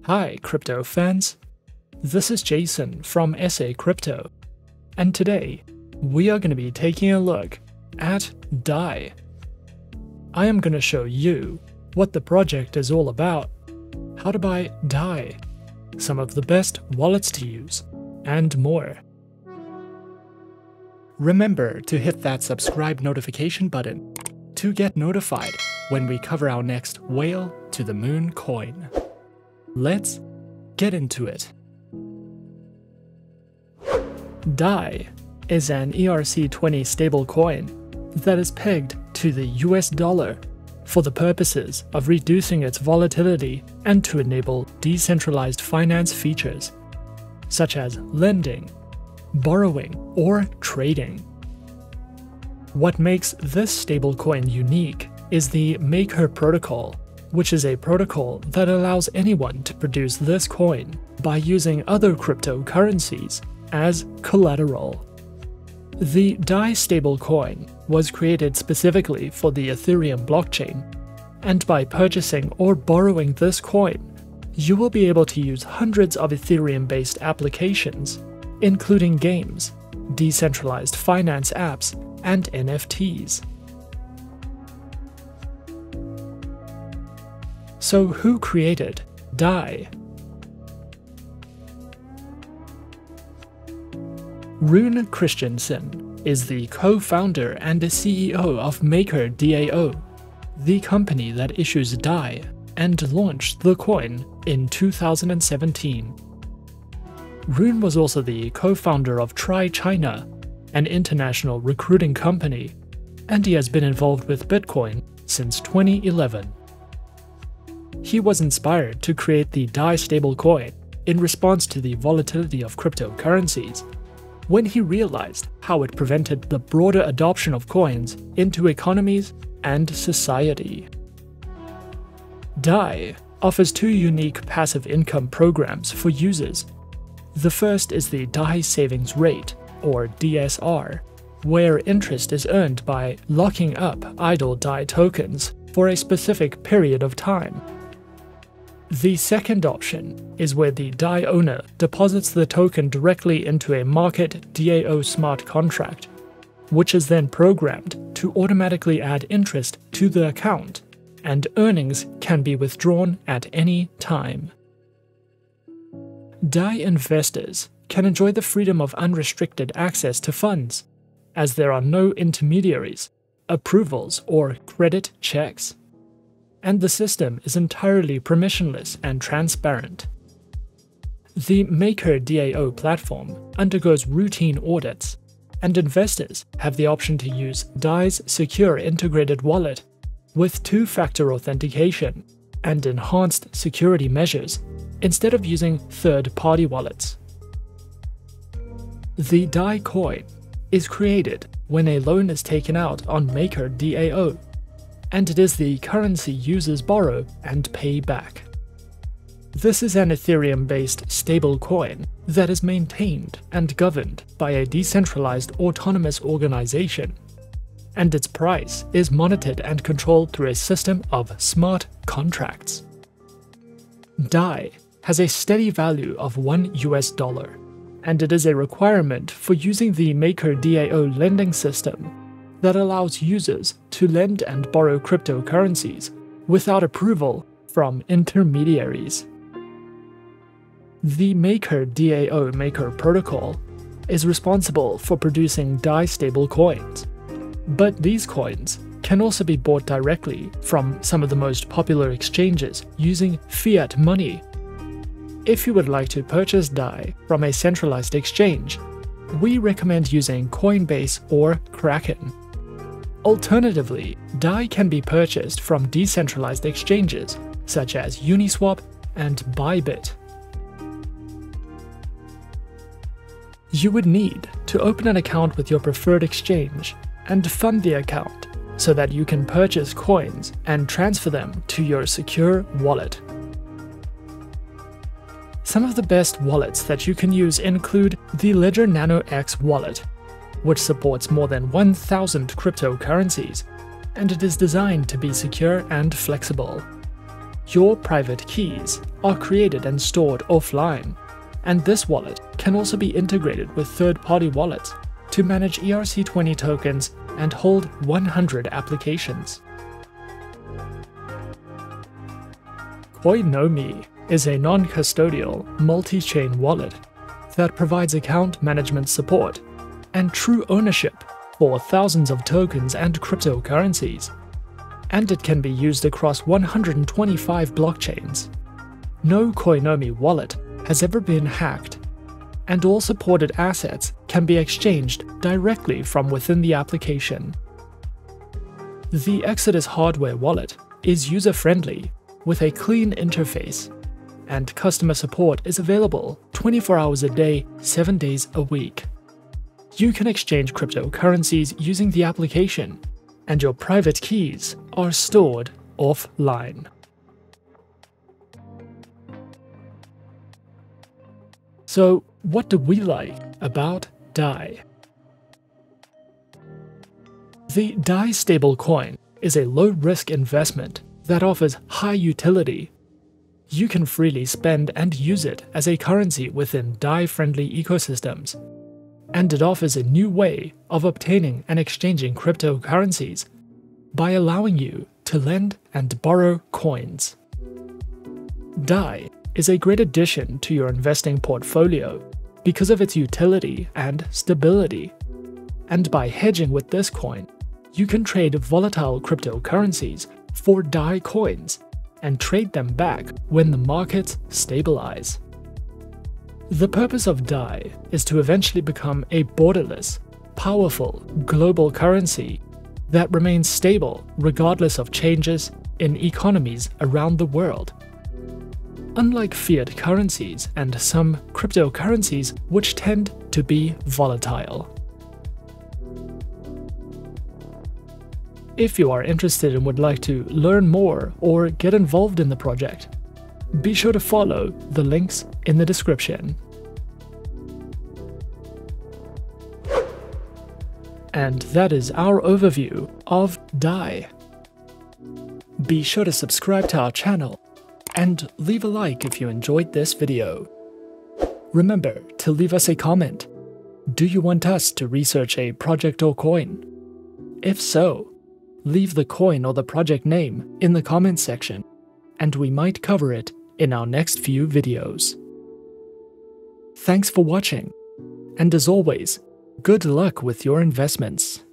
Hi crypto fans, this is Jason from SA Crypto, and today we are going to be taking a look at DAI. I am going to show you what the project is all about, how to buy DAI, some of the best wallets to use, and more. Remember to hit that subscribe notification button to get notified when we cover our next whale to the moon coin. Let's get into it. DAI is an ERC20 stablecoin that is pegged to the US dollar for the purposes of reducing its volatility and to enable decentralized finance features, such as lending, borrowing, or trading. What makes this stablecoin unique is the Maker protocol, which is a protocol that allows anyone to produce this coin by using other cryptocurrencies as collateral. The DAI stablecoin was created specifically for the Ethereum blockchain, and by purchasing or borrowing this coin, you will be able to use hundreds of Ethereum-based applications, including games, decentralized finance apps, and NFTs. So who created DAI? Rune Christensen is the co-founder and the CEO of Makerdao, the company that issues DAI and launched the coin in 2017. Rune was also the co-founder of Try China, an international recruiting company, and he has been involved with Bitcoin since 2011. He was inspired to create the DAI stablecoin in response to the volatility of cryptocurrencies, when he realized how it prevented the broader adoption of coins into economies and society. DAI offers two unique passive income programs for users. The first is the DAI savings rate, or DSR, where interest is earned by locking up idle DAI tokens for a specific period of time. The second option is where the DAI owner deposits the token directly into a market DAO smart contract, which is then programmed to automatically add interest to the account, and earnings can be withdrawn at any time. DAI investors can enjoy the freedom of unrestricted access to funds, as there are no intermediaries, approvals, or credit checks, and the system is entirely permissionless and transparent. The Makerdao platform undergoes routine audits, and investors have the option to use DAI's secure integrated wallet with two-factor authentication and enhanced security measures instead of using third-party wallets. The DAI coin is created when a loan is taken out on Makerdao, and it is the currency users borrow and pay back. This is an Ethereum-based stablecoin that is maintained and governed by a decentralized autonomous organization, and its price is monitored and controlled through a system of smart contracts. DAI has a steady value of $1, and it is a requirement for using the Makerdao lending system that allows users to lend and borrow cryptocurrencies without approval from intermediaries. The Makerdao Maker protocol is responsible for producing DAI stablecoins, but these coins can also be bought directly from some of the most popular exchanges using fiat money. If you would like to purchase DAI from a centralized exchange, we recommend using Coinbase or Kraken. Alternatively, DAI can be purchased from decentralized exchanges such as Uniswap and Bybit. You would need to open an account with your preferred exchange and fund the account so that you can purchase coins and transfer them to your secure wallet. Some of the best wallets that you can use include the Ledger Nano X wallet, which supports more than 1,000 cryptocurrencies, and it is designed to be secure and flexible. Your private keys are created and stored offline, and this wallet can also be integrated with third-party wallets to manage ERC20 tokens and hold 100 applications. Coinomi is a non-custodial, multi-chain wallet that provides account management support and true ownership for thousands of tokens and cryptocurrencies, and it can be used across 125 blockchains. No Coinomi wallet has ever been hacked, and all supported assets can be exchanged directly from within the application. The Exodus hardware wallet is user-friendly with a clean interface, and customer support is available 24 hours a day, 7 days a week. You can exchange cryptocurrencies using the application, and your private keys are stored offline. So, what do we like about DAI? The DAI stablecoin is a low-risk investment that offers high utility. You can freely spend and use it as a currency within DAI-friendly ecosystems, and it offers a new way of obtaining and exchanging cryptocurrencies by allowing you to lend and borrow coins. DAI is a great addition to your investing portfolio because of its utility and stability, and by hedging with this coin, you can trade volatile cryptocurrencies for DAI coins and trade them back when the markets stabilize. The purpose of DAI is to eventually become a borderless, powerful global currency that remains stable regardless of changes in economies around the world. Unlike fiat currencies and some cryptocurrencies which tend to be volatile. If you are interested and would like to learn more or get involved in the project, be sure to follow the links in the description. And that is our overview of DAI. Be sure to subscribe to our channel and leave a like if you enjoyed this video. Remember to leave us a comment. Do you want us to research a project or coin? If so, leave the coin or the project name in the comments section, and we might cover it in our next few videos. Thanks for watching, and as always, good luck with your investments.